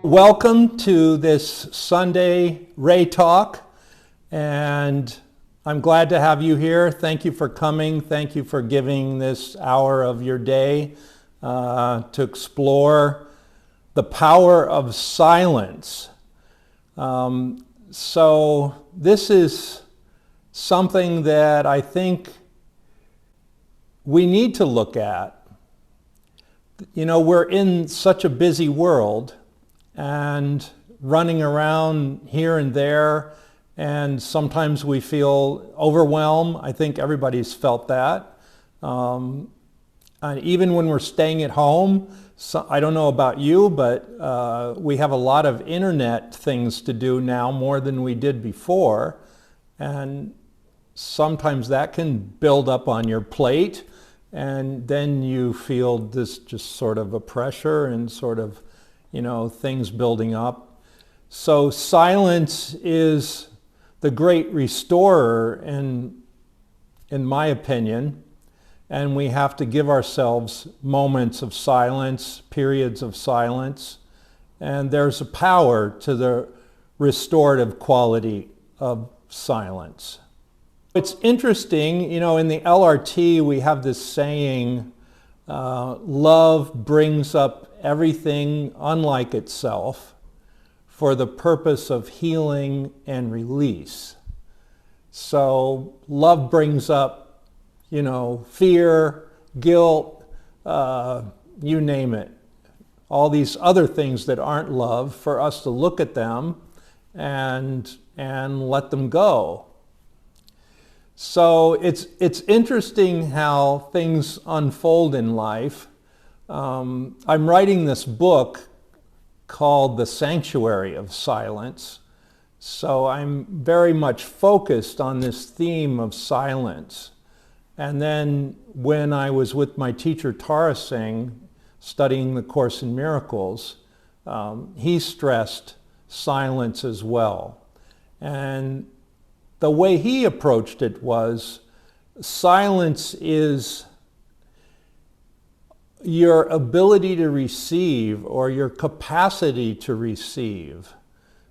Welcome to this Sunday Ray Talk, and I'm glad to have you here. Thank you for coming. Thank you for giving this hour of your day to explore the power of silence. So this is something that I think we need to look at. You know, we're in such a busy world and running around here and there, and sometimes we feel overwhelmed. I think everybody's felt that. And even when we're staying at home, I don't know about you, but we have a lot of internet things to do now, more than we did before. And sometimes that can build up on your plate, and then you feel this just sort of a pressure and sort of, you know, things building up. So silence is the great restorer, in my opinion, and we have to give ourselves moments of silence, periods of silence, and there's a power to the restorative quality of silence. It's interesting, you know, in the LRT we have this saying, love brings up everything unlike itself for the purpose of healing and release. So love brings up, you know, fear, guilt, you name it. All these other things that aren't love, for us to look at them and let them go. So it's interesting how things unfold in life. I'm writing this book called The Sanctuary of Silence. So I'm very much focused on this theme of silence. And then when I was with my teacher Tara Singh, studying the Course in Miracles, he stressed silence as well. And the way he approached it was, silence is your ability to receive, or your capacity to receive.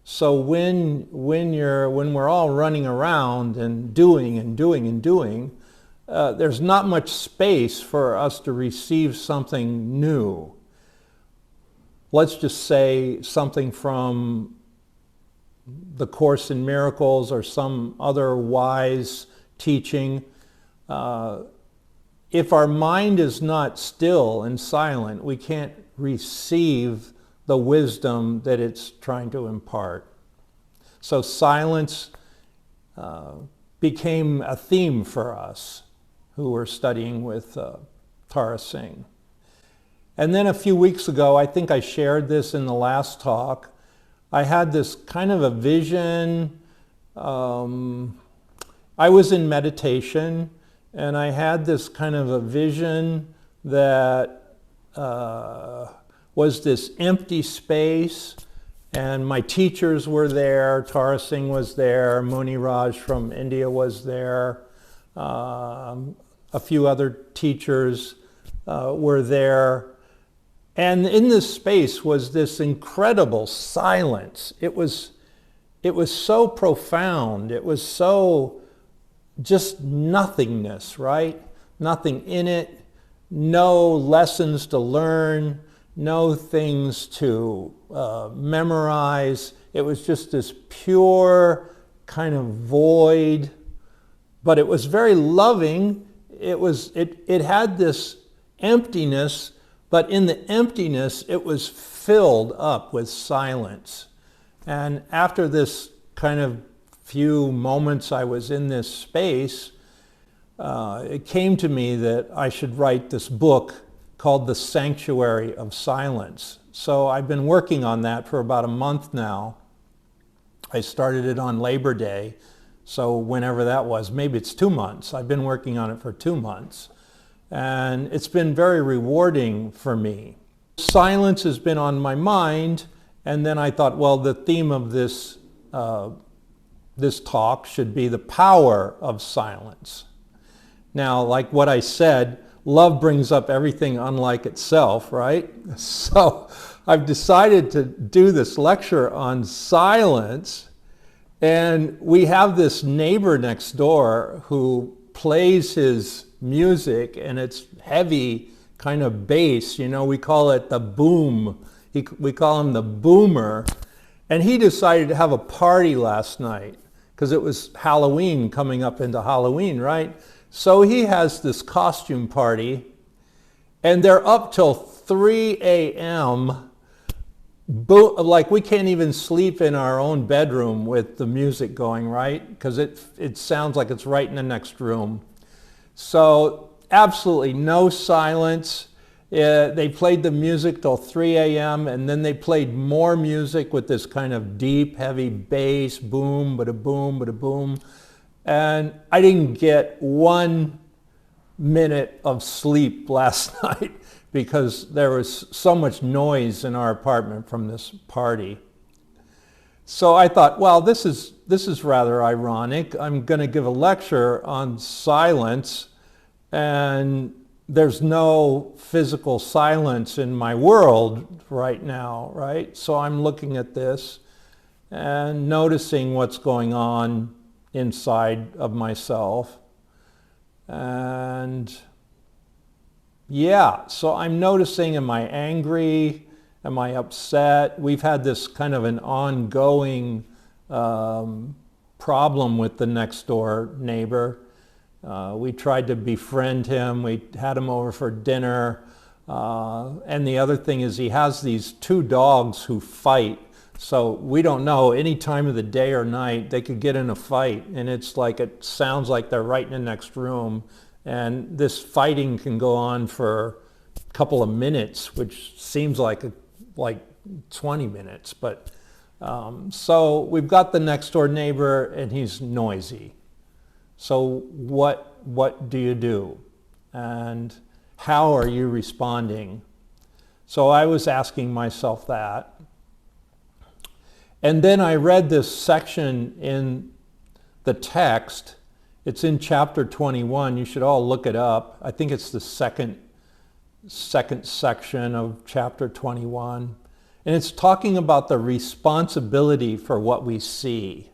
So when we're all running around and doing, there's not much space for us to receive something new. Let's just say something from the Course in Miracles or some other wise teaching. If our mind is not still and silent, we can't receive the wisdom that it's trying to impart. So silence became a theme for us who were studying with Tara Singh. And then a few weeks ago, I think I shared this in the last talk, I had this kind of a vision. I was in meditation, and I had this kind of a vision that was this empty space, and my teachers were there. Tara Singh was there, Muni Raj from India was there, a few other teachers were there. And in this space was this incredible silence. It was so profound. It was so just nothingness, right? Nothing in it, no lessons to learn, no things to memorize. It was just this pure kind of void, but it was very loving. It had this emptiness, but in the emptiness, it was filled up with silence. And after this kind of few moments I was in this space, it came to me that I should write this book called The Sanctuary of Silence. So I've been working on that for about a month now. I started it on Labor Day, so whenever that was, maybe it's 2 months. I've been working on it for 2 months. And it's been very rewarding for me. Silence has been on my mind, and then I thought, well, the theme of this talk should be the power of silence. Now, like what I said, love brings up everything unlike itself, right? So I've decided to do this lecture on silence, and we have this neighbor next door who plays his music, and it's heavy kind of bass. You know, we call it the boom. We call him the boomer. And he decided to have a party last night because it was Halloween, coming up into Halloween, right? So he has this costume party, and they're up till 3 a.m. Like we can't even sleep in our own bedroom with the music going, right? Because it sounds like it's right in the next room. So absolutely no silence. They played the music till 3 a.m. and then they played more music with this kind of deep, heavy bass, boom, bada boom, bada boom. And I didn't get 1 minute of sleep last night because there was so much noise in our apartment from this party. So I thought, well, this is rather ironic. I'm going to give a lecture on silence, and there's no physical silence in my world right now, right? So I'm looking at this and noticing what's going on inside of myself. And yeah, so I'm noticing, am I angry? Am I upset? We've had this kind of an ongoing problem with the next door neighbor. We tried to befriend him. We had him over for dinner. And the other thing is he has these 2 dogs who fight. So we don't know any time of the day or night they could get in a fight. And it's like, it sounds like they're right in the next room. And this fighting can go on for a couple of minutes, which seems like 20 minutes. But so we've got the next door neighbor and he's noisy. So what do you do? And how are you responding? So I was asking myself that. And then I read this section in the text. It's in chapter 21. You should all look it up. I think it's the second section of chapter 21. And it's talking about the responsibility for what we see.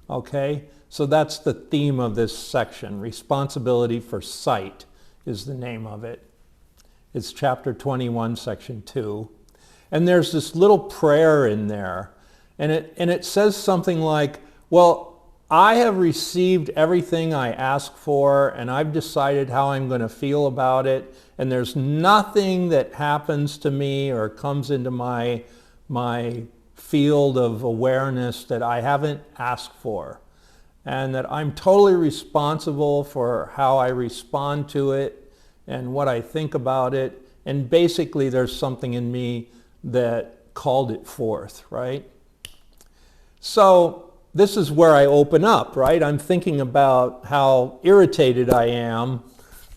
Okay? So that's the theme of this section. Responsibility for sight is the name of it. It's chapter 21, section 2. And there's this little prayer in there. And it says something like, well, I have received everything I asked for, and I've decided how I'm going to feel about it, and there's nothing that happens to me or comes into my field of awareness that I haven't asked for, and that I'm totally responsible for how I respond to it and what I think about it, and basically there's something in me that called it forth, right? So this is where I open up, right? I'm thinking about how irritated I am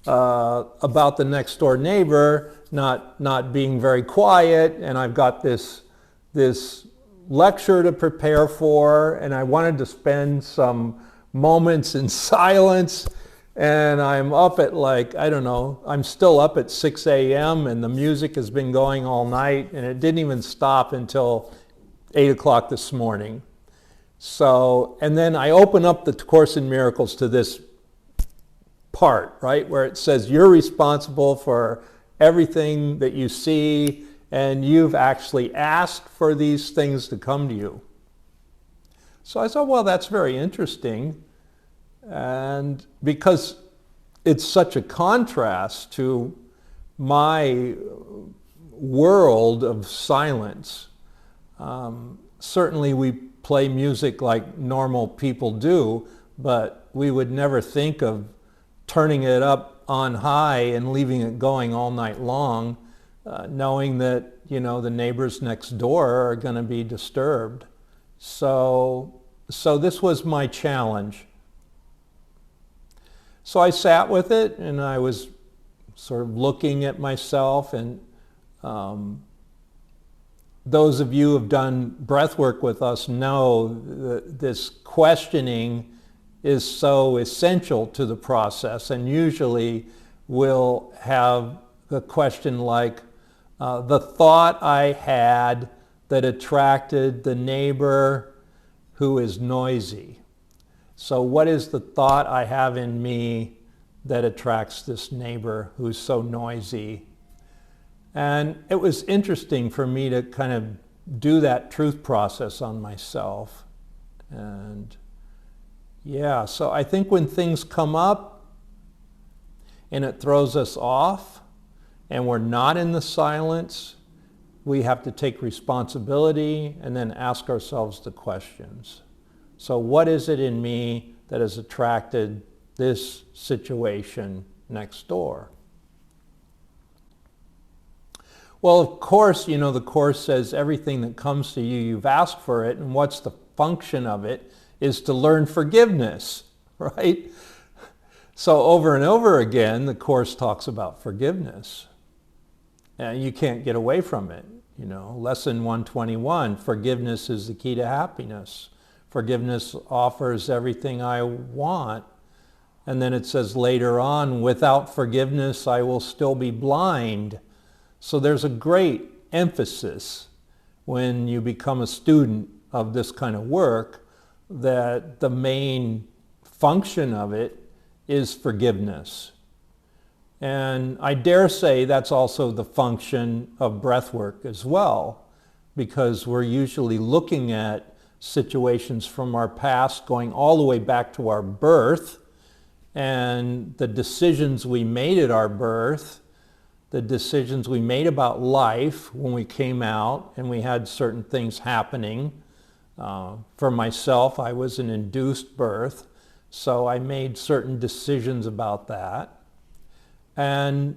about the next door neighbor not being very quiet, and I've got this lecture to prepare for, and I wanted to spend some moments in silence, and I'm up at I'm still up at 6 a.m. and the music has been going all night, and it didn't even stop until 8 o'clock this morning. So, and then I open up the Course in Miracles to this part, right, where it says you're responsible for everything that you see, and you've actually asked for these things to come to you. So I thought, well, that's very interesting. And because it's such a contrast to my world of silence, certainly we play music like normal people do, but we would never think of turning it up on high and leaving it going all night long, knowing that, the neighbors next door are going to be disturbed. So this was my challenge. So I sat with it, and I was sort of looking at myself, and those of you who have done breath work with us know that this questioning is so essential to the process, and usually we'll have the question like, the thought I had that attracted the neighbor who is noisy. So what is the thought I have in me that attracts this neighbor who's so noisy? And it was interesting for me to kind of do that truth process on myself. And yeah, so I think when things come up and it throws us off and we're not in the silence, we have to take responsibility and then ask ourselves the questions. So what is it in me that has attracted this situation next door? Well, of course, you know, the Course says everything that comes to you, you've asked for it, and what's the function of it is to learn forgiveness, right? So over and over again, the Course talks about forgiveness. And you can't get away from it. You know, lesson 121, forgiveness is the key to happiness. Forgiveness offers everything I want. And then it says later on, without forgiveness, I will still be blind. So there's a great emphasis when you become a student of this kind of work that the main function of it is forgiveness. And I dare say that's also the function of breath work as well, because we're usually looking at situations from our past going all the way back to our birth, and the decisions we made at our birth, the decisions we made about life when we came out and we had certain things happening. For myself, I was an induced birth, so I made certain decisions about that. And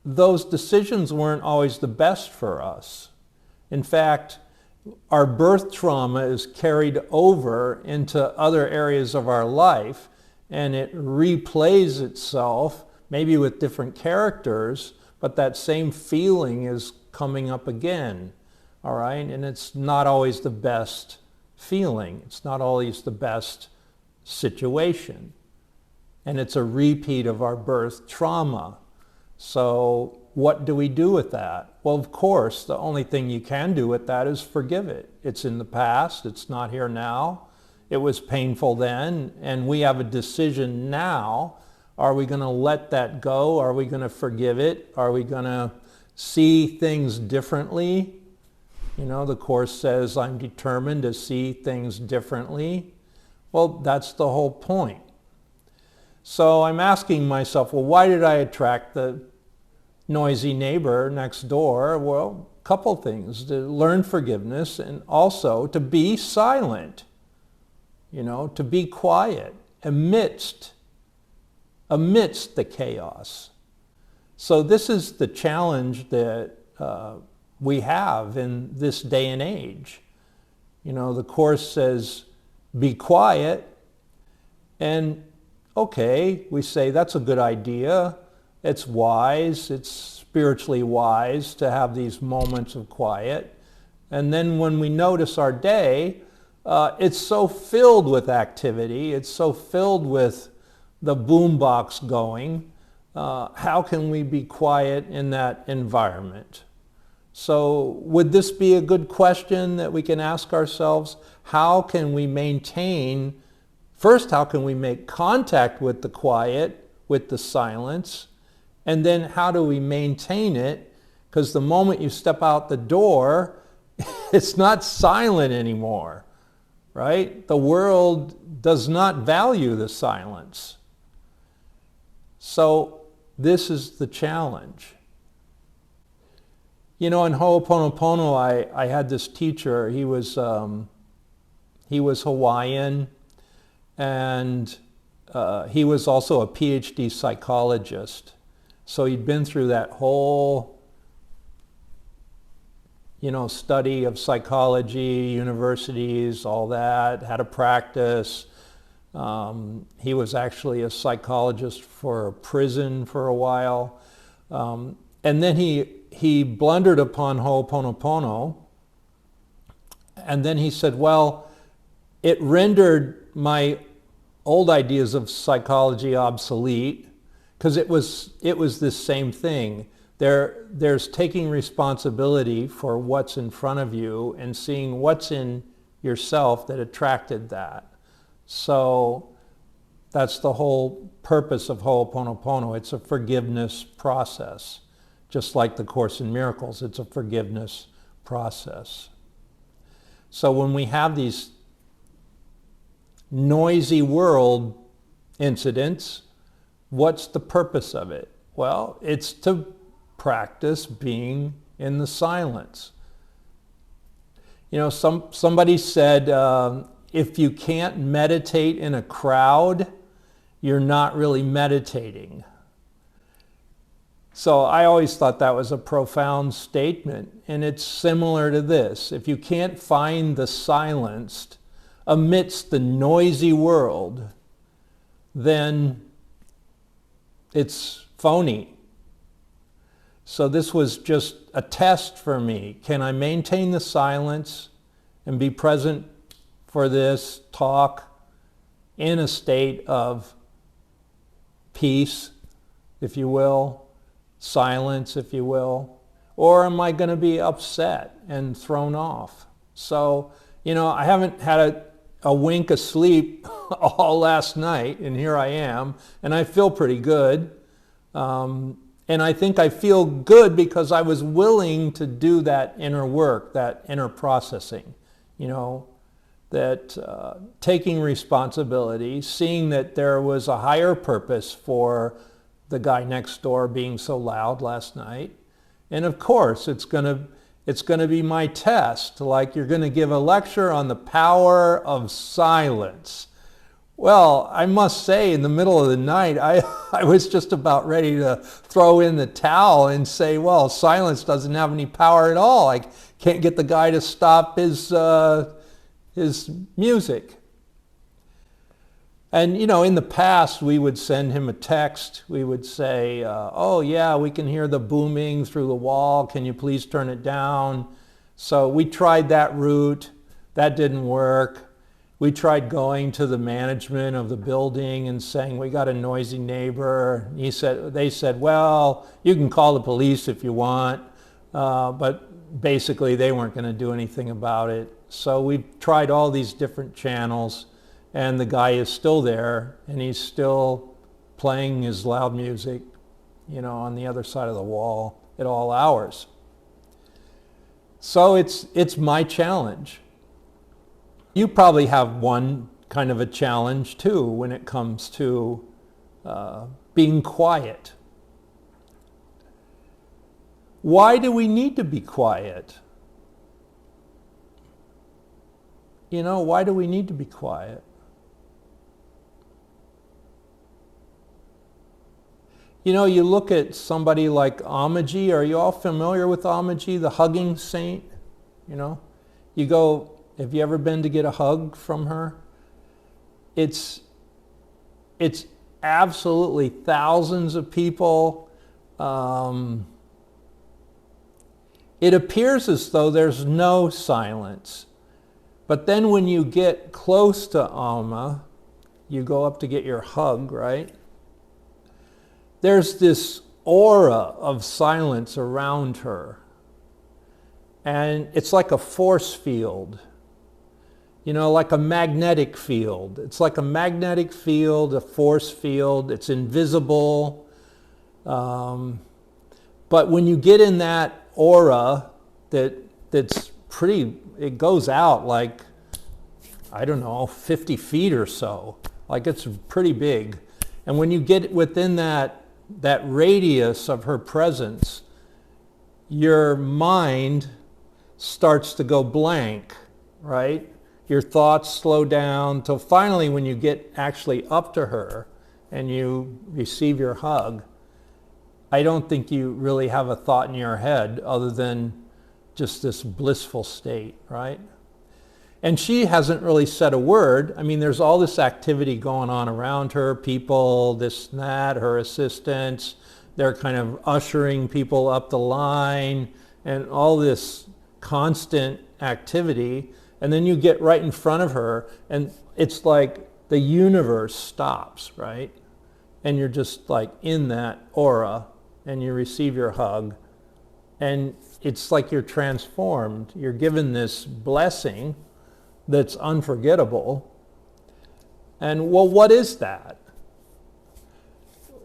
those decisions weren't always the best for us. In fact, our birth trauma is carried over into other areas of our life, and it replays itself, maybe with different characters, but that same feeling is coming up again, all right? And it's not always the best feeling. It's not always the best situation. And it's a repeat of our birth trauma. So what do we do with that? Well, of course, the only thing you can do with that is forgive it. It's in the past. It's not here now. It was painful then, and we have a decision now. Are we going to let that go? Are we going to forgive it? Are we going to see things differently? You know, the Course says, I'm determined to see things differently. Well, that's the whole point. So I'm asking myself, well, why did I attract the noisy neighbor next door? Well, a couple things. To learn forgiveness and also to be silent. You know, to be quiet amidst the chaos. So this is the challenge that we have in this day and age. You know, the Course says, be quiet, and okay, we say that's a good idea. It's wise, it's spiritually wise to have these moments of quiet. And then when we notice our day, it's so filled with activity, it's so filled with the boombox going. How can we be quiet in that environment? So would this be a good question that we can ask ourselves? How can we maintain, first, how can we make contact with the quiet, with the silence? And then how do we maintain it? Because the moment you step out the door, it's not silent anymore, right? The world does not value the silence. So this is the challenge. You know, in Ho'oponopono, I had this teacher. He was Hawaiian, and he was also a PhD psychologist. So he'd been through that whole, you know, study of psychology, universities, all that, had a practice. He was actually a psychologist for a prison for a while. And then he blundered upon Ho'oponopono, and then he said, well, it rendered my old ideas of psychology obsolete, because it was this same thing. There's taking responsibility for what's in front of you and seeing what's in yourself that attracted that. So that's the whole purpose of Ho'oponopono. It's a forgiveness process. Just like the Course in Miracles, it's a forgiveness process. So when we have these noisy world incidents, what's the purpose of it? Well, it's to practice being in the silence. You know, somebody said, if you can't meditate in a crowd, you're not really meditating. So I always thought that was a profound statement, and it's similar to this. If you can't find the silenced amidst the noisy world, then it's phony. So this was just a test for me. Can I maintain the silence and be present for this talk in a state of peace, if you will, silence, if you will, or am I going to be upset and thrown off? So, you know, I haven't had a wink of sleep all last night, and here I am, and I feel pretty good. And I think I feel good because I was willing to do that inner work, that inner processing, you know, that taking responsibility, seeing that there was a higher purpose for the guy next door being so loud last night. And of course, it's going to be my test, like you're going to give a lecture on the power of silence. Well, I must say, in the middle of the night, I was just about ready to throw in the towel and say, well, silence doesn't have any power at all. I can't get the guy to stop his music. And, you know, in the past, we would send him a text. We would say, oh, yeah, we can hear the booming through the wall. Can you please turn it down? So we tried that route. That didn't work. We tried going to the management of the building and saying, we got a noisy neighbor. They said, well, you can call the police if you want. But basically, they weren't going to do anything about it. So we tried all these different channels, and the guy is still there, and he's still playing his loud music, you know, on the other side of the wall at all hours. So it's my challenge. You probably have one kind of a challenge too when it comes to being quiet. Why do we need to be quiet? You know, why do we need to be quiet? You know, you look at somebody like Amaji. Are you all familiar with Amaji, the hugging saint? You know, you go, have you ever been to get a hug from her? It's absolutely thousands of people. It appears as though there's no silence. But then when you get close to Alma, you go up to get your hug, right? There's this aura of silence around her. And it's like a force field. You know, like a magnetic field. It's like a magnetic field, a force field. It's invisible. But when you get in that aura that's pretty, it goes out like, I don't know, 50 feet or so. Like it's pretty big. And when you get within that radius of her presence, your mind starts to go blank, right? Your thoughts slow down till finally when you get actually up to her and you receive your hug, I don't think you really have a thought in your head other than just this blissful state, right? And she hasn't really said a word. I mean, there's all this activity going on around her, people, this and that, her assistants, they're kind of ushering people up the line and all this constant activity. And then you get right in front of her and it's like the universe stops, right? And you're just like in that aura and you receive your hug, and it's like you're transformed. You're given this blessing that's unforgettable. And well, what is that?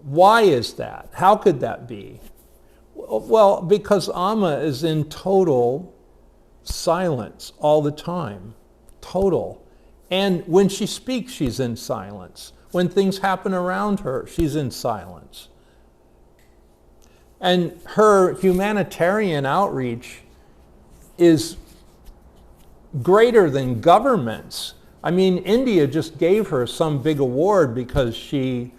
Why is that? How could that be? Well, because Amma is in total silence all the time. Total. And when she speaks, she's in silence. When things happen around her, she's in silence. And her humanitarian outreach is greater than governments. I mean, India just gave her some big award because she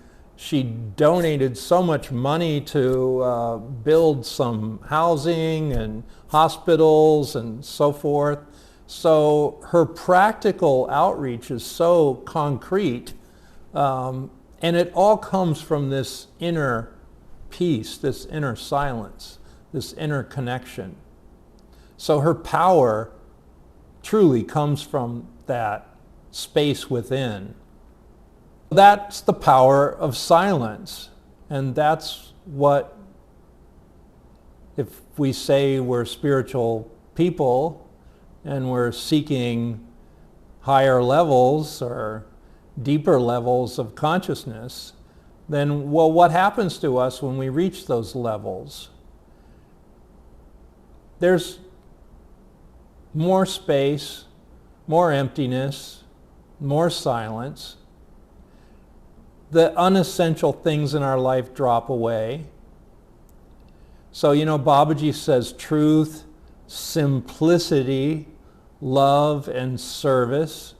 donated so much money to build some housing and hospitals and so forth. So her practical outreach is so concrete, and it all comes from this inner peace, this inner silence, this inner connection. So her power truly comes from that space within. That's the power of silence. And that's what, if we say we're spiritual people and we're seeking higher levels or deeper levels of consciousness, then, well, what happens to us when we reach those levels? There's more space, more emptiness, more silence. The unessential things in our life drop away. So, Babaji says truth, simplicity, love, and service.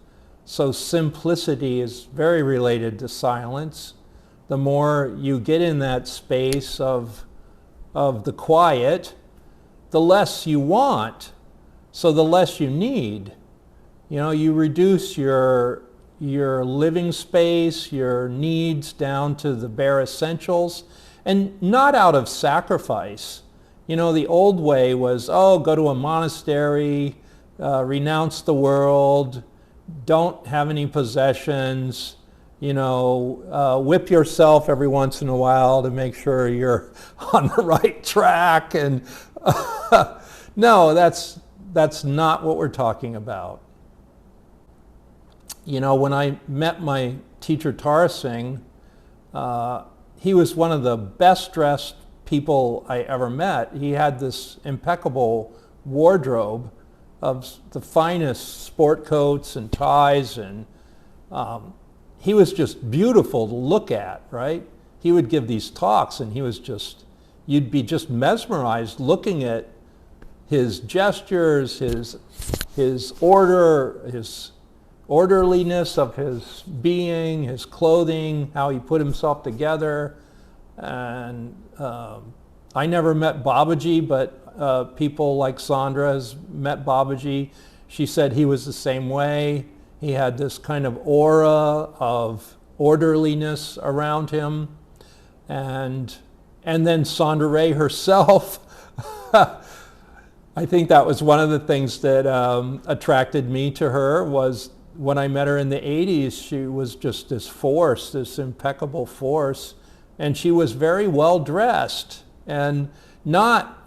So simplicity is very related to silence. The more you get in that space of the quiet, the less you want, so the less you need. You reduce your living space, your needs down to the bare essentials, and not out of sacrifice. The old way was, go to a monastery, renounce the world, don't have any possessions, whip yourself every once in a while to make sure you're on the right track. And no, that's not what we're talking about. When I met my teacher Tara Singh, he was one of the best dressed people I ever met. He had this impeccable wardrobe of the finest sport coats and ties, and he was just beautiful to look at, right? He would give these talks, and you'd be just mesmerized looking at his gestures, his order, his orderliness of his being, his clothing, how he put himself together. And I never met Babaji, but people like Sandra has met Babaji. She said he was the same way. He had this kind of aura of orderliness around him. And then Sandra Ray herself, I think that was one of the things that attracted me to her. Was when I met her in the 80s, she was just this force, this impeccable force. And she was very well dressed, and not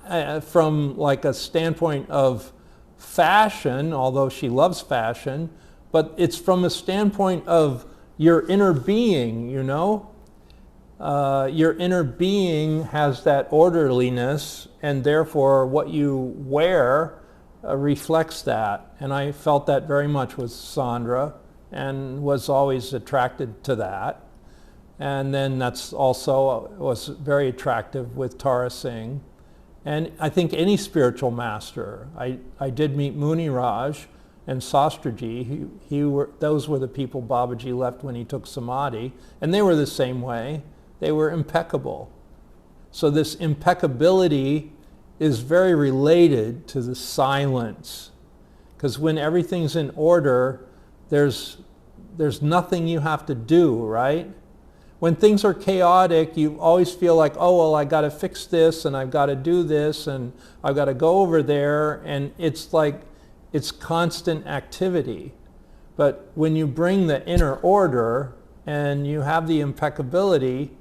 from like a standpoint of fashion, although she loves fashion, but it's from a standpoint of your inner being, Your inner being has that orderliness, and therefore what you wear reflects that. And I felt that very much with Sandra and was always attracted to that. And then that's also was very attractive with Tara Singh. And I think any spiritual master. I did meet Muni Raj and Sastraji. Those were the people Babaji left when he took Samadhi. And they were the same way. They were impeccable. So this impeccability is very related to the silence. Because when everything's in order, there's nothing you have to do, right? When things are chaotic, you always feel like, I got to fix this, and I've got to do this, and I've got to go over there, and it's like it's constant activity. But when you bring the inner order and you have the impeccability,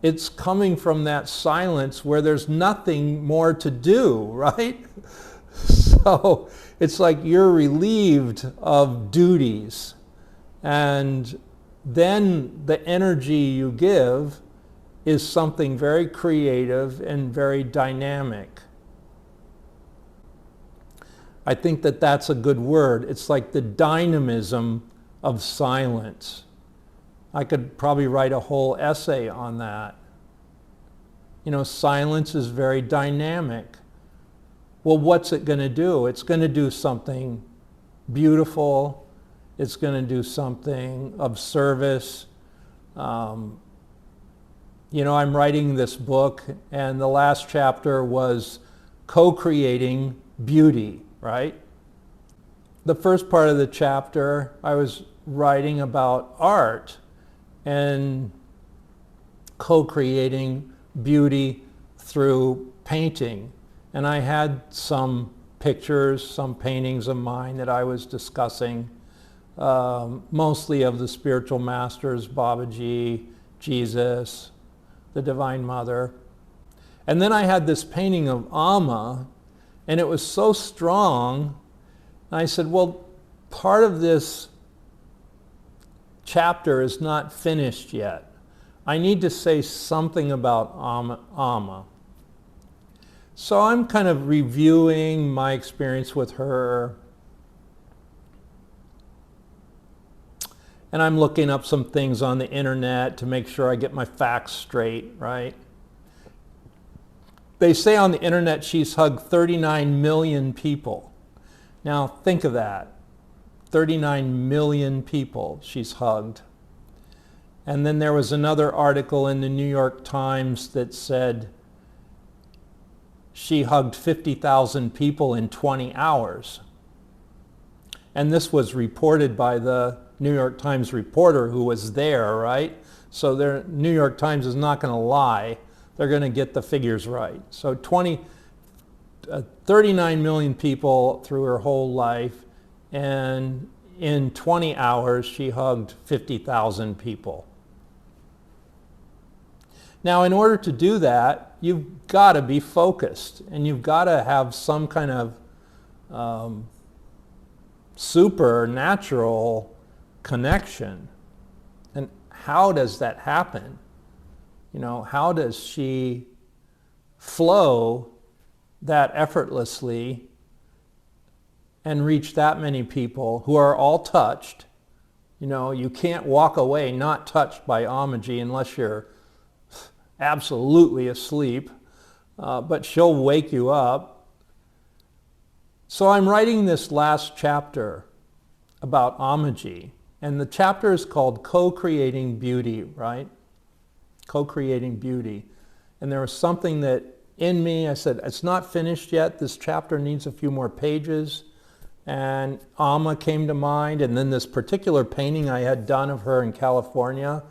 It's coming from that silence where there's nothing more to do, right? So it's like you're relieved of duties, and then the energy you give is something very creative and very dynamic. I think that that's a good word. It's like the dynamism of silence. I could probably write a whole essay on that. You know, silence is very dynamic. Well, what's it going to do? It's going to do something beautiful. It's going to do something of service. You know, I'm writing this book, and the last chapter was co-creating beauty, right? The first part of the chapter, I was writing about art and co-creating beauty through painting. And I had some pictures, some paintings of mine that I was discussing, mostly of the spiritual masters, Babaji, Jesus, the Divine Mother. And then I had this painting of Amma, and it was so strong. And I said, well, part of this chapter is not finished yet. I need to say something about Amma. So I'm kind of reviewing my experience with her. And I'm looking up some things on the internet to make sure I get my facts straight, right? They say on the internet she's hugged 39 million people. Now think of that. 39 million people she's hugged. And then there was another article in the New York Times that said she hugged 50,000 people in 20 hours. And this was reported by the New York Times reporter who was there, right? So the New York Times is not going to lie. They're going to get the figures right. So 39 million people through her whole life, and in 20 hours she hugged 50,000 people. Now, in order to do that, you've got to be focused, and you've got to have some kind of supernatural connection. And how does that happen? You know, how does she flow that effortlessly and reach that many people who are all touched? You know, you can't walk away not touched by Amaji unless you're absolutely asleep, but she'll wake you up. So I'm writing this last chapter about Amaji, and the chapter is called Co-Creating Beauty, right? Co-Creating Beauty. And there was something that in me, I said, it's not finished yet. This chapter needs a few more pages. And Amma came to mind, and then this particular painting I had done of her in California,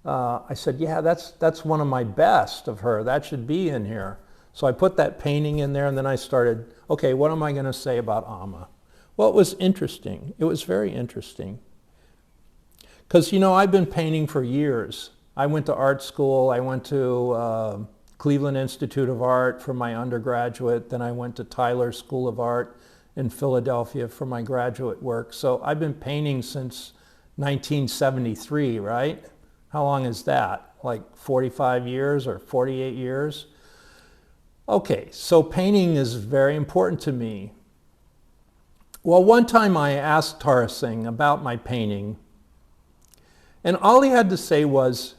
I said, yeah, that's one of my best of her. That should be in here. So I put that painting in there, and then I started, okay, what am I going to say about Amma? Well, it was interesting. It was very interesting. Because, you know, I've been painting for years. I went to art school. I went to Cleveland Institute of Art for my undergraduate. Then I went to Tyler School of Art in Philadelphia for my graduate work. So I've been painting since 1973, right? How long is that? Like 45 years or 48 years? Okay, so painting is very important to me. Well, one time I asked Tara Singh about my painting, and all he had to say was,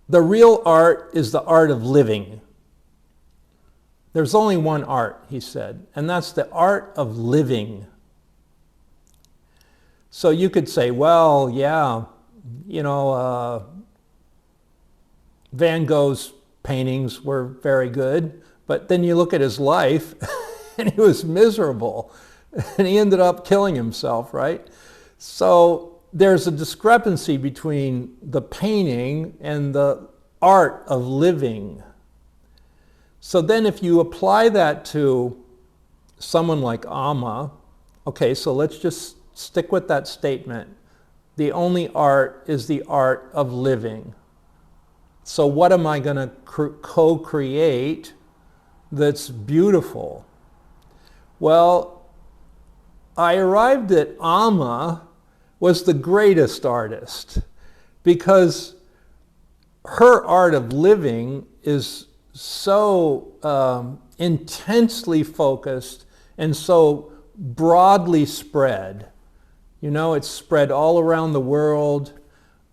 the real art is the art of living. There's only one art, he said, and that's the art of living. So you could say, well, yeah, you know, Van Gogh's paintings were very good, but then you look at his life and he was miserable and he ended up killing himself, right? So there's a discrepancy between the painting and the art of living. So then if you apply that to someone like Amma, okay, so let's just stick with that statement. the only art is the art of living. So what am I going to co-create that's beautiful? Well, I arrived at Amma was the greatest artist because her art of living is so intensely focused and so broadly spread. You know, it's spread all around the world.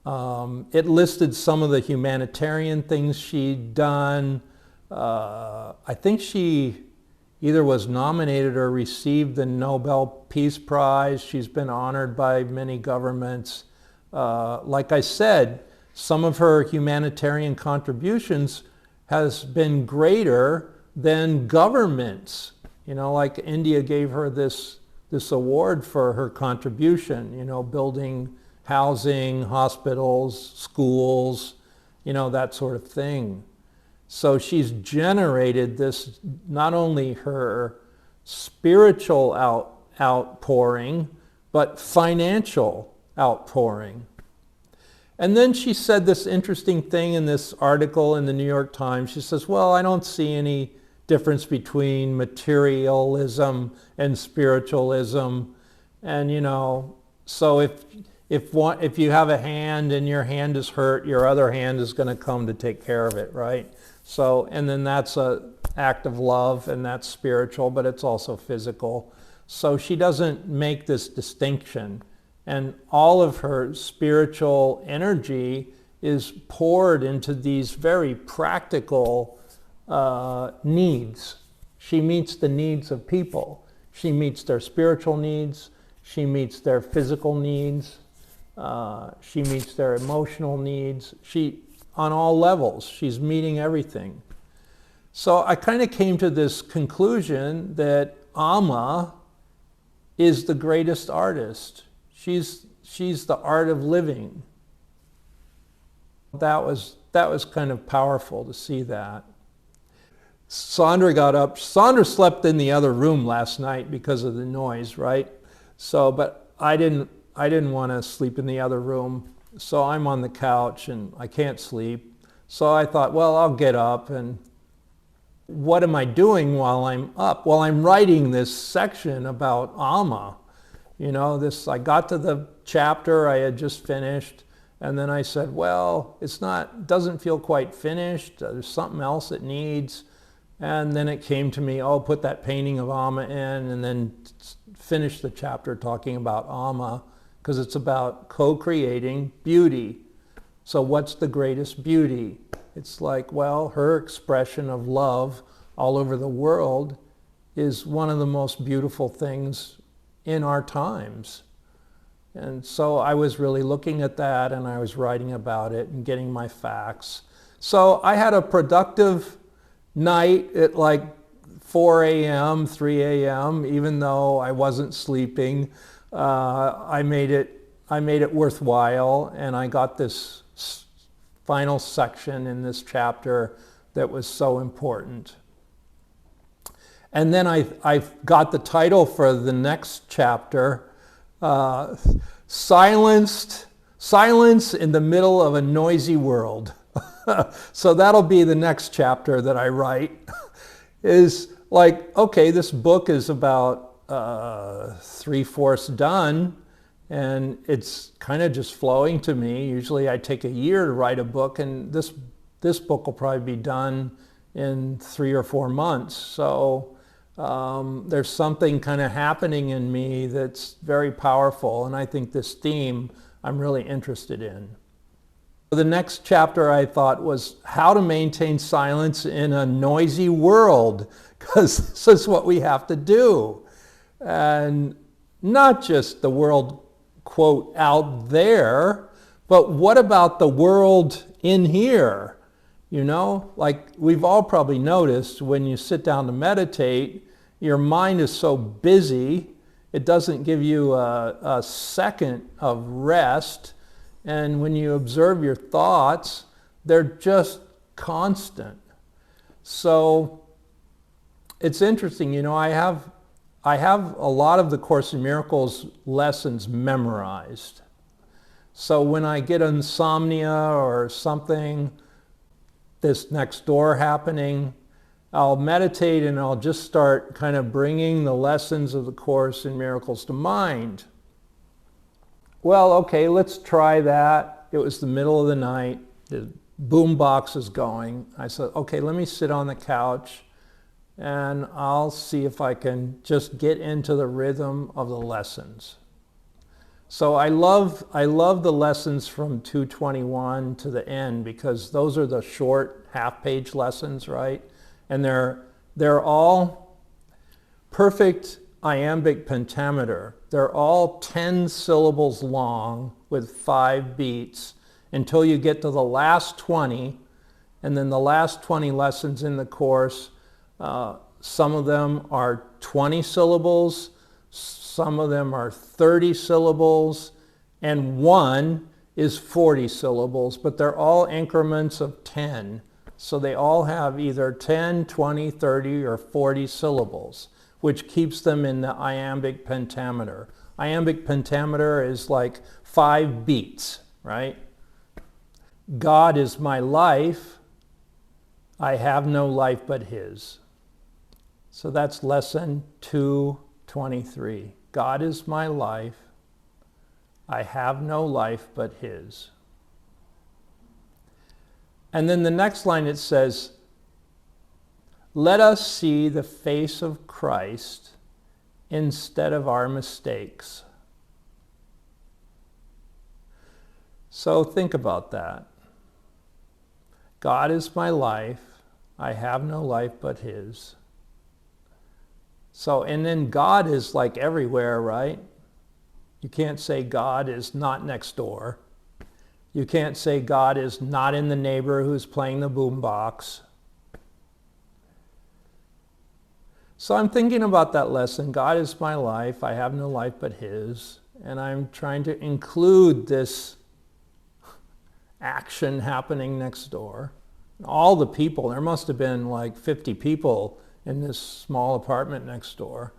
It listed some of the humanitarian things she'd done. I think she either was nominated or received the Nobel Peace Prize. She's been honored by many governments. Like I said, some of her humanitarian contributions has been greater than governments. You know, like India gave her this award for her contribution, you know, building housing, hospitals, schools, you know, that sort of thing. So she's generated this, not only her spiritual outpouring, but financial outpouring. And then she said this interesting thing in this article in the New York Times. She says, well, I don't see any difference between materialism and spiritualism. And, you know, so if you have a hand and your hand is hurt, your other hand is going to come to take care of it, right? So, and then that's an act of love, and that's spiritual, but it's also physical. So she doesn't make this distinction. And all of her spiritual energy is poured into these very practical needs. She meets the needs of people. She meets their spiritual needs. She meets their physical needs. She meets their emotional needs. On all levels, she's meeting everything. So I kind of came to this conclusion that Amma is the greatest artist. She's the art of living. That was kind of powerful to see that. Sandra got up. Sandra slept in the other room last night because of the noise, right? So, but I didn't want to sleep in the other room. So I'm on the couch and I can't sleep. So I thought, well, I'll get up. And what am I doing while I'm up? Well, I'm writing this section about Amma. You know, I got to the chapter I had just finished, and then I said, well, doesn't feel quite finished. There's something else it needs. And then it came to me, oh, put that painting of Amma in, and then finish the chapter talking about Amma, because it's about co-creating beauty. So what's the greatest beauty? It's like, well, her expression of love all over the world is one of the most beautiful things in our times. And so I was really looking at that, and I was writing about it and getting my facts. So I had a productive night at like 4 a.m., 3 a.m., even though I wasn't sleeping. I made it worthwhile, and I got this final section in this chapter that was so important. And then I got the title for the next chapter, Silence in the Middle of a Noisy World. So that'll be the next chapter that I write. Is like, okay, this book is about 3/4 done, and it's kind of just flowing to me. Usually I take a year to write a book, and this book will probably be done in 3 or 4 months. So there's something kind of happening in me that's very powerful, and I think this theme I'm really interested in. The next chapter I thought was how to maintain silence in a noisy world, because this is what we have to do. And not just the world, quote, out there, but what about the world in here? You know, like we've all probably noticed when you sit down to meditate, your mind is so busy, it doesn't give you a second of rest. And when you observe your thoughts, they're just constant. So it's interesting, you know, I have a lot of the Course in Miracles lessons memorized. So when I get insomnia or something, this next door happening, I'll meditate and I'll just start kind of bringing the lessons of the Course in Miracles to mind. Well, okay, let's try that. It was the middle of the night. The boom box is going. I said, okay, let me sit on the couch and I'll see if I can just get into the rhythm of the lessons. So I love the lessons from 221 to the end, because those are the short half-page lessons, right? And they're all perfect iambic pentameter. They're all 10 syllables long with 5 beats until you get to the last 20, and then the last 20 lessons in the Course, some of them are 20 syllables, some of them are 30 syllables, and one is 40 syllables, but they're all increments of 10. So they all have either 10, 20, 30, or 40 syllables, which keeps them in the iambic pentameter. Iambic pentameter is like 5 beats, right? God is my life. I have no life but His. So that's lesson 223. God is my life. I have no life but His. And then the next line it says, let us see the face of Christ instead of our mistakes. So think about that. God is my life. I have no life but His. So, and then God is like everywhere, right? You can't say God is not next door. You can't say God is not in the neighbor who's playing the boombox. So I'm thinking about that lesson. God is my life. I have no life but His. And I'm trying to include this action happening next door. All the people, there must have been like 50 people in this small apartment next door.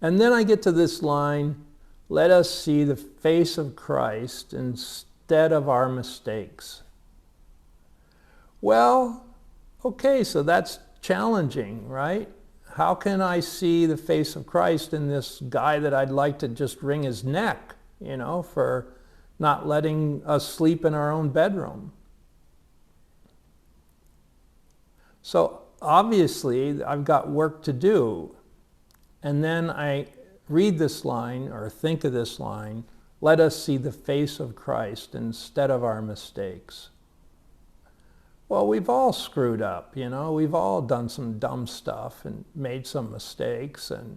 And then I get to this line, let us see the face of Christ instead of our mistakes. Well, okay, so that's challenging, right? How can I see the face of Christ in this guy that I'd like to just wring his neck, for not letting us sleep in our own bedroom? So obviously, I've got work to do. And then I read this line, or think of this line, let us see the face of Christ instead of our mistakes. Well, we've all screwed up, we've all done some dumb stuff and made some mistakes and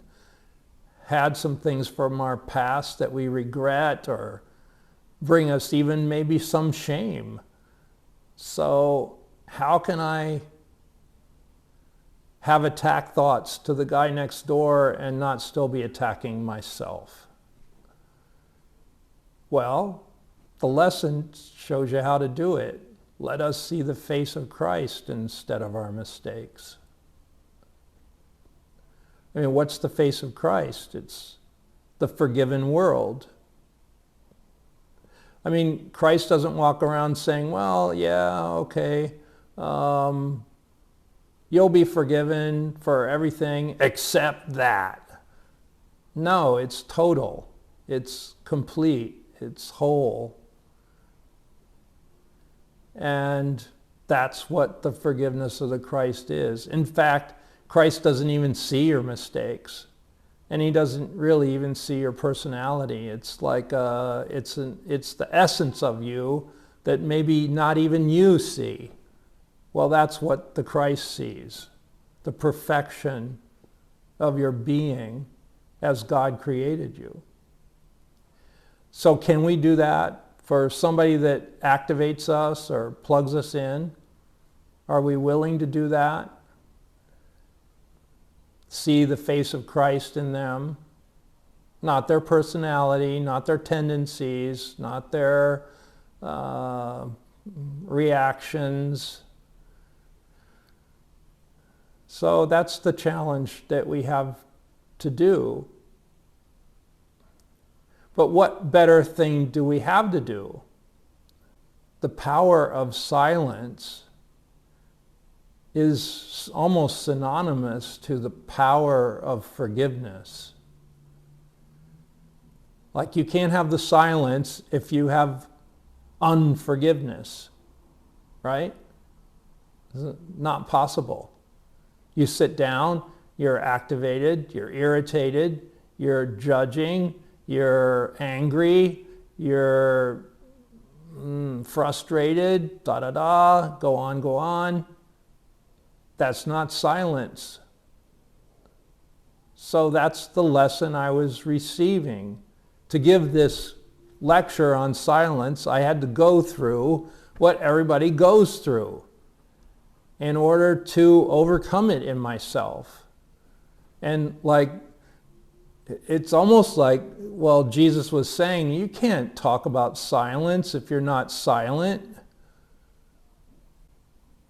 had some things from our past that we regret or bring us even maybe some shame. So how can I have attack thoughts to the guy next door and not still be attacking myself? Well, the lesson shows you how to do it. Let us see the face of Christ instead of our mistakes. I mean, what's the face of Christ? It's the forgiven world. I mean, Christ doesn't walk around saying, well, yeah, okay, you'll be forgiven for everything except that. No, it's total. It's complete. It's whole. And that's what the forgiveness of the Christ is. In fact, Christ doesn't even see your mistakes. And He doesn't really even see your personality. It's like, it's the essence of you that maybe not even you see. Well, that's what the Christ sees. The perfection of your being as God created you. So can we do that for somebody that activates us or plugs us in? Are we willing to do that? See the face of Christ in them, not their personality, not their tendencies, not their reactions. So that's the challenge that we have to do. But what better thing do we have to do? The power of silence is almost synonymous to the power of forgiveness. Like you can't have the silence if you have unforgiveness, right? It's not possible. You sit down, you're activated, you're irritated, you're judging, you're angry, you're frustrated, go on. That's not silence. So that's the lesson I was receiving. To give this lecture on silence, I had to go through what everybody goes through in order to overcome it in myself. And it's almost like, well, Jesus was saying, you can't talk about silence if you're not silent.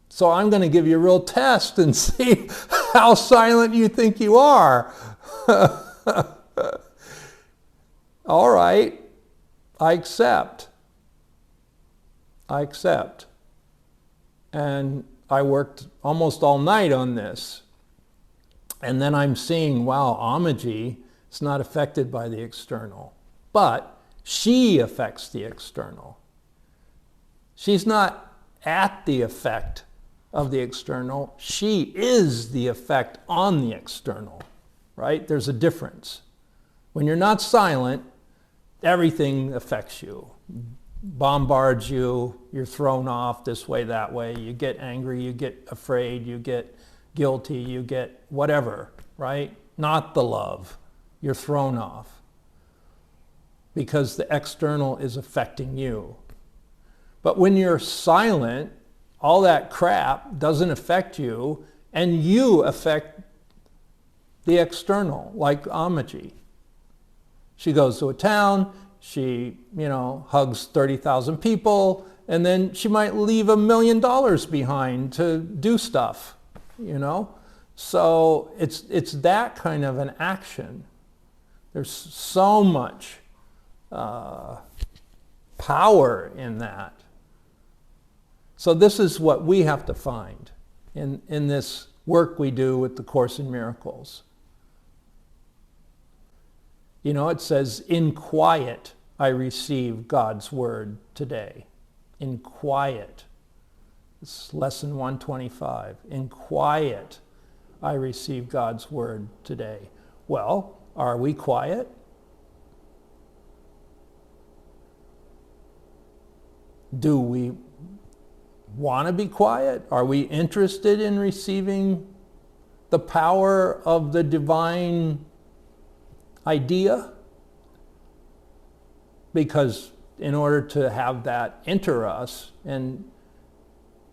So I'm going to give you a real test and see how silent you think you are. All right, I accept. And I worked almost all night on this. And then I'm seeing, wow, Amaji is not affected by the external. But she affects the external. She's not at the effect of the external. She is the effect on the external, right? There's a difference. When you're not silent, everything affects you, bombards you, you're thrown off this way, that way, you get angry, you get afraid, you get guilty, you get whatever, right? Not the love. You're thrown off because the external is affecting you. But when you're silent, all that crap doesn't affect you, and you affect the external, like Amaji. She goes to a town, she, hugs 30,000 people, and then she might leave $1 million behind to do stuff, So it's that kind of an action. There's so much power in that. So this is what we have to find in this work we do with the Course in Miracles. It says, in quiet I receive God's word today. In quiet. It's lesson 125. In quiet I receive God's word today. Well, are we quiet? Do we want to be quiet? Are we interested in receiving the power of the divine idea? Because in order to have that enter us and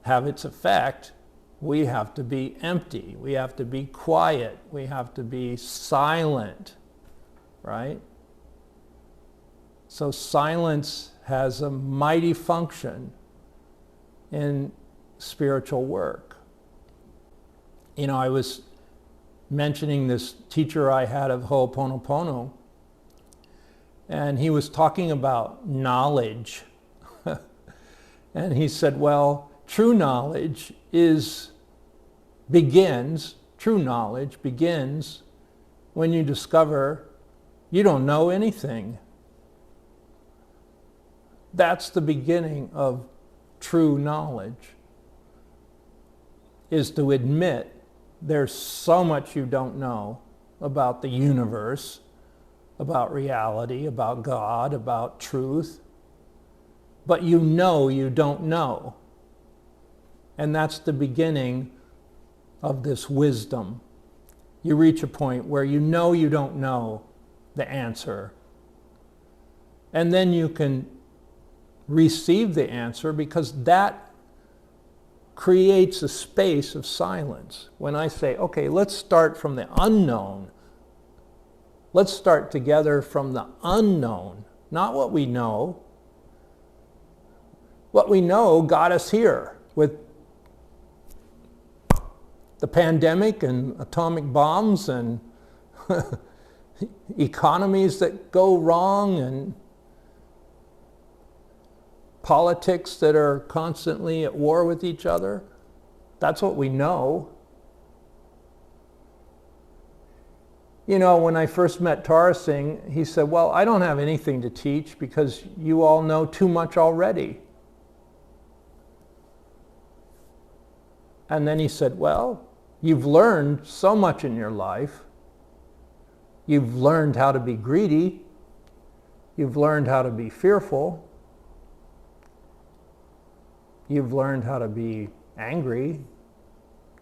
have its effect, we have to be empty. We have to be quiet. We have to be silent, right? So silence has a mighty function in spiritual work. I was mentioning this teacher I had of Ho'oponopono, and he was talking about knowledge. And he said, well, true knowledge begins when you discover you don't know anything. That's the beginning of true knowledge, is to admit there's so much you don't know about the universe, about reality, about God, about truth, but you don't know. And that's the beginning of this wisdom. You reach a point where you don't know the answer. And then you can receive the answer, because that creates a space of silence. When I say, okay, let's start from the unknown. Let's start together from the unknown, not what we know. What we know got us here with the pandemic and atomic bombs and economies that go wrong and politics that are constantly at war with each other. That's what we know. You know, when I first met Tara Singh, he said, well, I don't have anything to teach because you all know too much already. And then he said, well, you've learned so much in your life. You've learned how to be greedy. You've learned how to be fearful. You've learned how to be angry,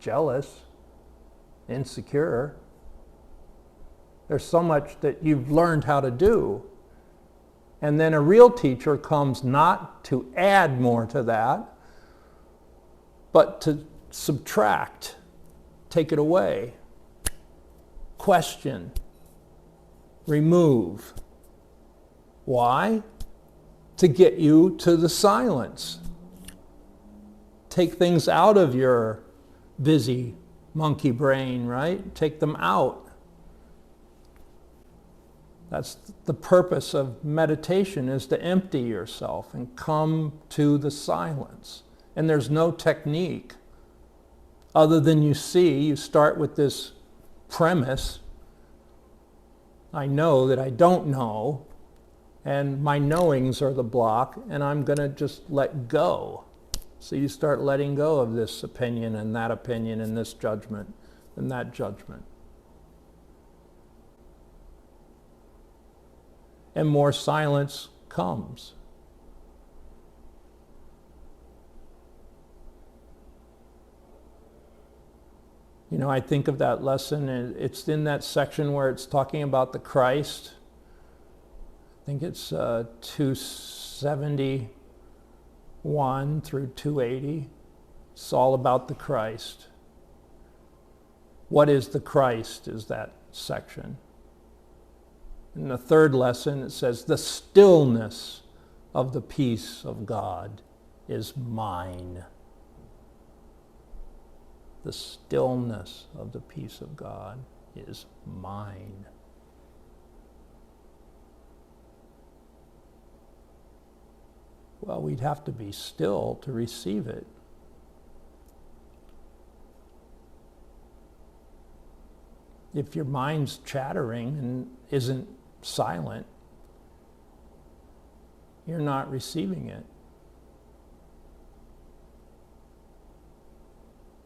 jealous, insecure. There's so much that you've learned how to do. And then a real teacher comes not to add more to that, but to subtract, take it away, question, remove. Why? To get you to the silence. Take things out of your busy monkey brain, right? Take them out. That's the purpose of meditation, is to empty yourself and come to the silence. And there's no technique other than you start with this premise. I know that I don't know, and my knowings are the block, and I'm going to just let go. So you start letting go of this opinion and this judgment and that judgment. And more silence comes. You know, I think of that lesson, it's in that section where it's talking about the Christ. I think it's 271 through 280. It's all about the Christ. What is the Christ is that section. In the third lesson, it says, the stillness of the peace of God is mine. The stillness of the peace of God is mine. Well, we'd have to be still to receive it. If your mind's chattering and isn't silent, you're not receiving it.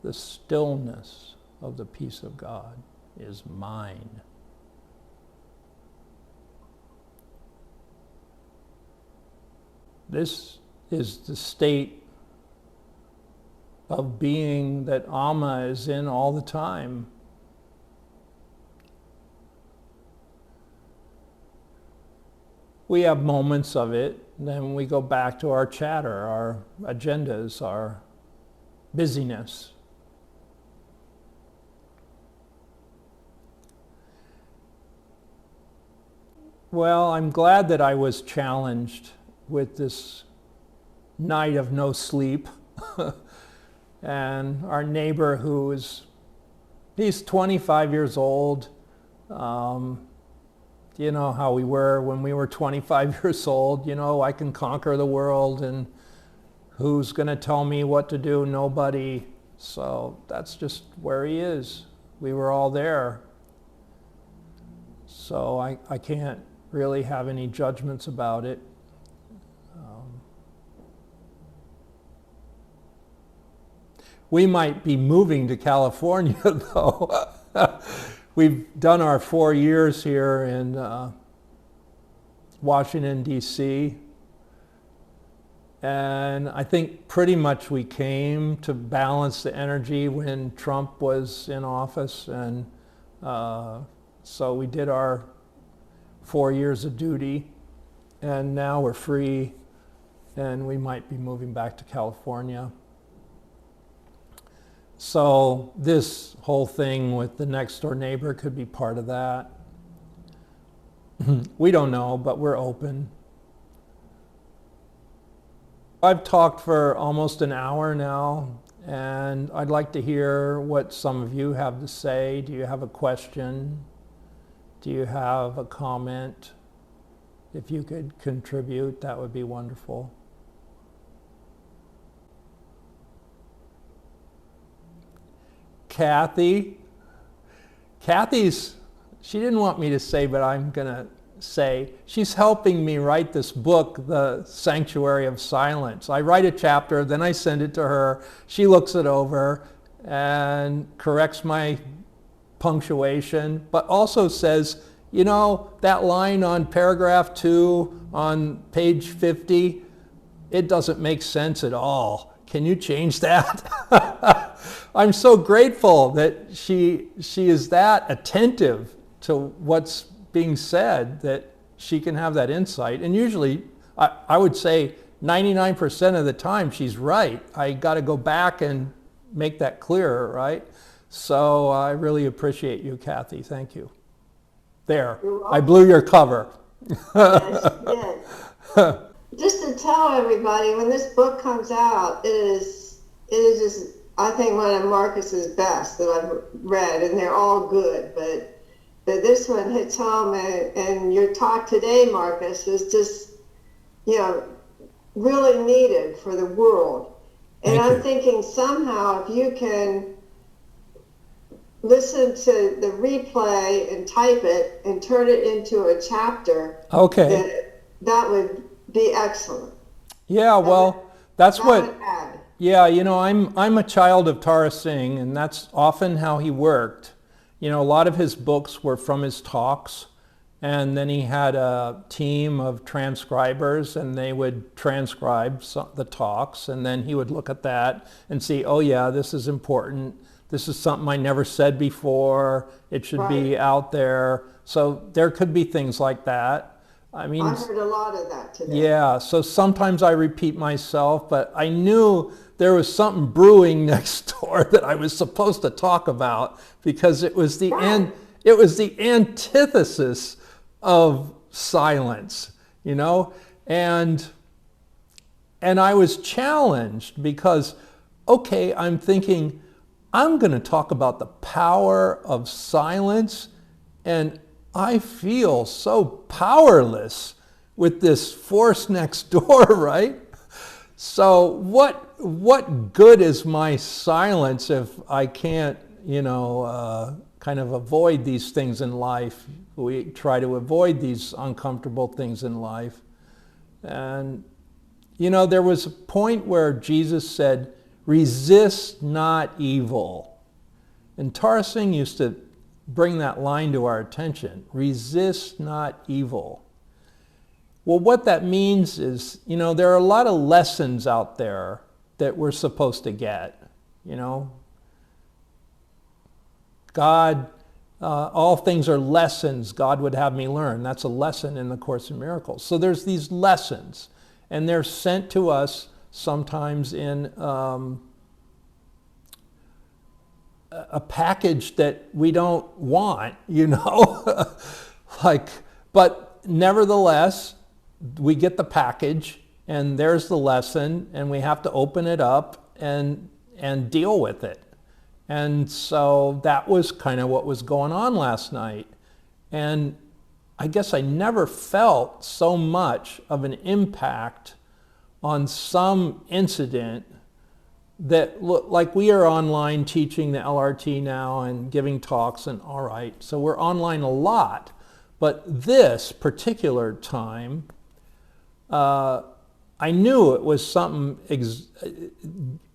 The stillness of the peace of God is mine. This is the state of being that Amma is in all the time. We have moments of it, then we go back to our chatter, our agendas, our busyness. Well, I'm glad that I was challenged with this night of no sleep. And our neighbor he's 25 years old. You know how we were when we were 25 years old. You know, I can conquer the world, and who's going to tell me what to do? Nobody. So that's just where he is. We were all there. So I can't really have any judgments about it. We might be moving to California, though. We've done our 4 years here in Washington, D.C. And I think pretty much we came to balance the energy when Trump was in office. And so we did our 4 years of duty. And now we're free. And we might be moving back to California. So this whole thing with the next door neighbor could be part of that. We don't know, but we're open. I've talked for almost an hour now, and I'd like to hear what some of you have to say. Do you have a question? Do you have a comment? If you could contribute, that would be wonderful. Kathy's, she didn't want me to say, but I'm going to say, she's helping me write this book, The Sanctuary of Silence. I write a chapter, then I send it to her. She looks it over and corrects my punctuation, but also says, you know, that line on paragraph 2 on page 50, it doesn't make sense at all. Can you change that? I'm so grateful that she is that attentive to what's being said, that she can have that insight. And usually, I would say 99% of the time she's right. I got to go back and make that clearer, right? So I really appreciate you, Kathy. Thank you. There, I blew your cover. Yes, yes. Just to tell everybody, when this book comes out, it is just, I think, one of Marcus's best that I've read, and they're all good, but this one hits home, and your talk today, Marcus, is just, you know, really needed for the world. And I'm thinking somehow if you can listen to the replay and type it and turn it into a chapter, that would be excellent. Yeah, well, that's what, yeah, you know, I'm a child of Tara Singh, and that's often how he worked. You know, a lot of his books were from his talks, and then he had a team of transcribers, and they would transcribe the talks, and then he would look at that and see, oh yeah, this is important. This is something I never said before. It should be out there. So there could be things like that. I mean, I heard a lot of that today. Yeah, so sometimes I repeat myself, but I knew there was something brewing next door that I was supposed to talk about, because it was the it was the antithesis of silence, you know? And I was challenged because, okay, I'm thinking, I'm going to talk about the power of silence, and I feel so powerless with this force next door, right? So what good is my silence if I can't, you know, kind of avoid these things in life? We try to avoid these uncomfortable things in life. And, you know, there was a point where Jesus said, resist not evil. And Tara Singh used to bring that line to our attention, resist not evil. Well, what that means is, you know, there are a lot of lessons out there that we're supposed to get, you know. God, all things are lessons God would have me learn. That's a lesson in the Course in Miracles. So there's these lessons, and they're sent to us sometimes in a package that we don't want, you know, but nevertheless, we get the package, and there's the lesson, and we have to open it up and deal with it. And so that was kind of what was going on last night. And I guess I never felt so much of an impact on some incident that, like, we are online teaching the LRT now and giving talks, and all right, so we're online a lot. But this particular time, I knew it was something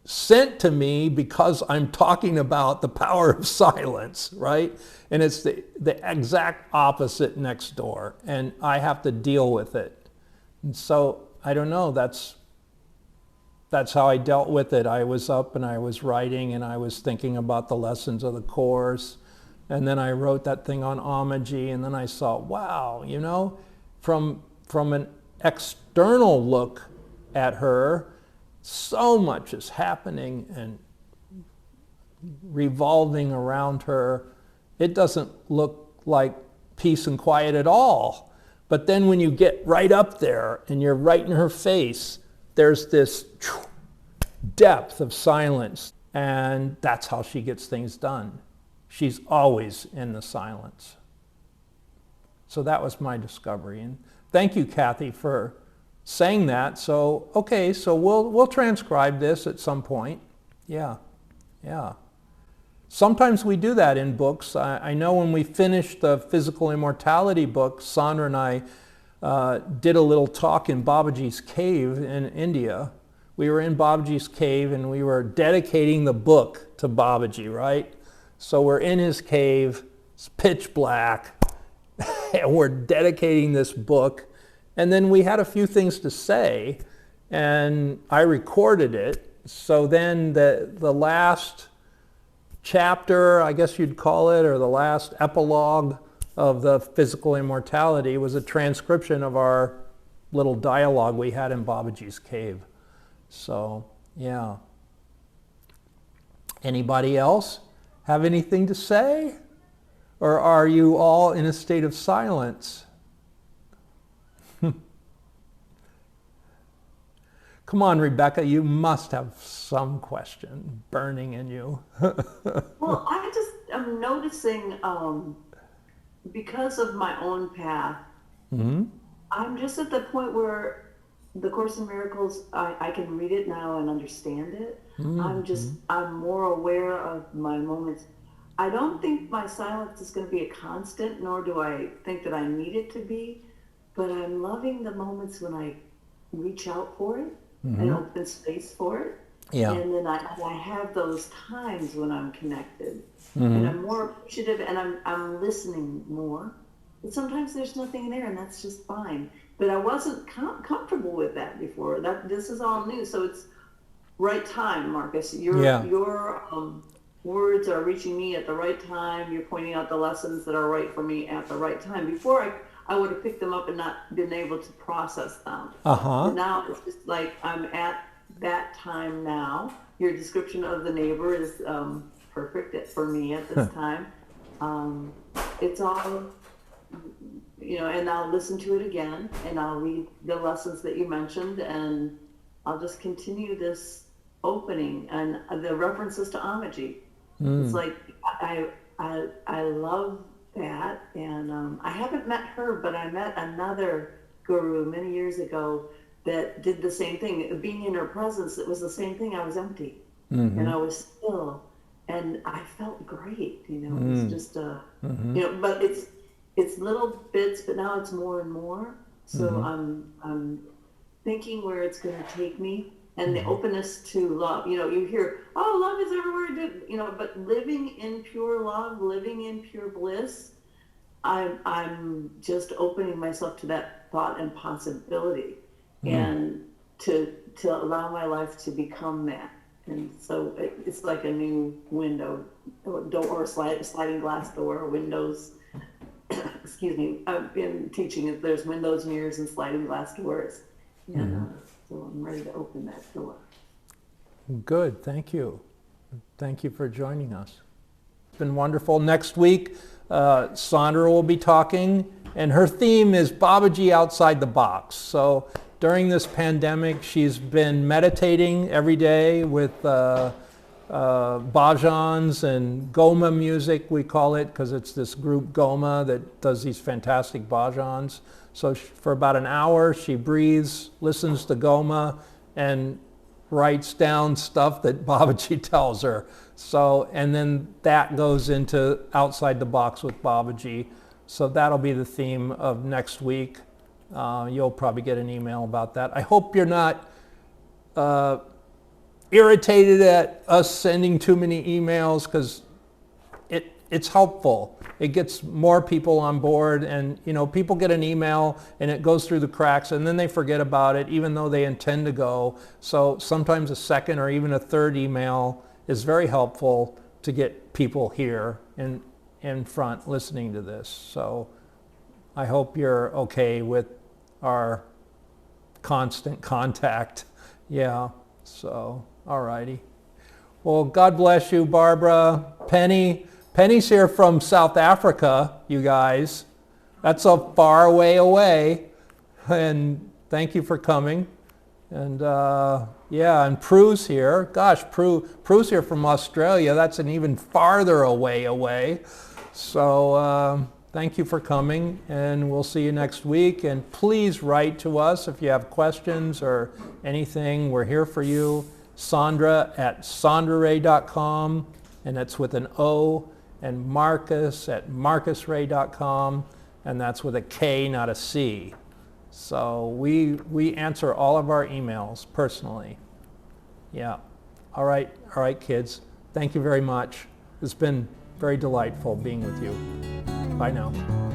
sent to me because I'm talking about the power of silence, right? And it's the exact opposite next door, and I have to deal with it. And so, I don't know, that's how I dealt with it. I was up and I was writing, and I was thinking about the lessons of the Course. And then I wrote that thing on Amaji, and then I saw, wow, you know, from an external look at her, so much is happening and revolving around her. It doesn't look like peace and quiet at all. But then when you get right up there and you're right in her face, there's this depth of silence, and that's how she gets things done. She's always in the silence. So that was my discovery. And thank you, Kathy, for saying that. So, okay, so we'll transcribe this at some point. Yeah, yeah. Sometimes we do that in books. I know when we finished the Physical Immortality book, Sandra and I did a little talk in Babaji's cave in India. We were in Babaji's cave and we were dedicating the book to Babaji, right? So we're in his cave, it's pitch black, and we're dedicating this book. And then we had a few things to say, and I recorded it. So then the last chapter, I guess you'd call it, or the last epilogue of the Physical Immortality was a transcription of our little dialogue we had in Babaji's cave. So, yeah. Anybody else have anything to say? Or are you all in a state of silence? Come on, Rebecca, you must have some question burning in you. Well, I just am noticing, because of my own path, I'm just at the point where the Course in Miracles, I can read it now and understand it. I'm more aware of my moments. I don't think my silence is going to be a constant, nor do I think that I need it to be, but I'm loving the moments when I reach out for it and open space for it. Yeah. And then I have those times when I'm connected and I'm more appreciative and I'm listening more. But sometimes there's nothing there and that's just fine. But I wasn't comfortable with that before. This is all new. So it's right time, Marcus. Your words are reaching me at the right time. You're pointing out the lessons that are right for me at the right time. Before I would have picked them up and not been able to process them. And now it's just like I'm at that time now. Your description of the neighbor is perfect for me at this time. It's all, and I'll listen to it again and I'll read the lessons that you mentioned and I'll just continue this opening and the references to Amaji. It's like I love that, and I haven't met her, but I met another guru many years ago that did the same thing. Being in her presence, it was the same thing. I was empty, and I was still, and I felt great. It was just but it's little bits, but now it's more and more. So I'm thinking where it's going to take me. And the openness to love, you hear, oh, love is everywhere, but living in pure love, living in pure bliss, I'm just opening myself to that thought and possibility, and to allow my life to become that. And so it's like a new window, or sliding glass door, windows. Excuse me. I've been teaching that there's windows, mirrors, and sliding glass doors, and. So I'm ready to open that door. Good, thank you. Thank you for joining us. It's been wonderful. Next week, Sandra will be talking, and her theme is Babaji outside the box. So during this pandemic, she's been meditating every day with bhajans and Goma music, we call it, because it's this group Goma that does these fantastic bhajans. So for about an hour, she breathes, listens to Goma, and writes down stuff that Babaji tells her. So, and then that goes into Outside the Box with Babaji. So that'll be the theme of next week. You'll probably get an email about that. I hope you're not irritated at us sending too many emails, because it's helpful. It gets more people on board, and people get an email and it goes through the cracks and then they forget about it even though they intend to go. So sometimes a second or even a third email is very helpful to get people here in front listening to this. So I hope you're okay with our constant contact. Yeah, so all righty. Well, God bless you, Barbara. Penny's here from South Africa, you guys. That's a far way away. And thank you for coming. And and Prue's here. Gosh, Prue's here from Australia. That's an even farther away. So thank you for coming, and we'll see you next week. And please write to us if you have questions or anything. We're here for you. Sandra at sandraray.com, and that's with an O, and Marcus at marcusray.com, and that's with a K, not a C. So we answer all of our emails personally. Yeah. All right, kids. Thank you very much. It's been very delightful being with you. Bye now.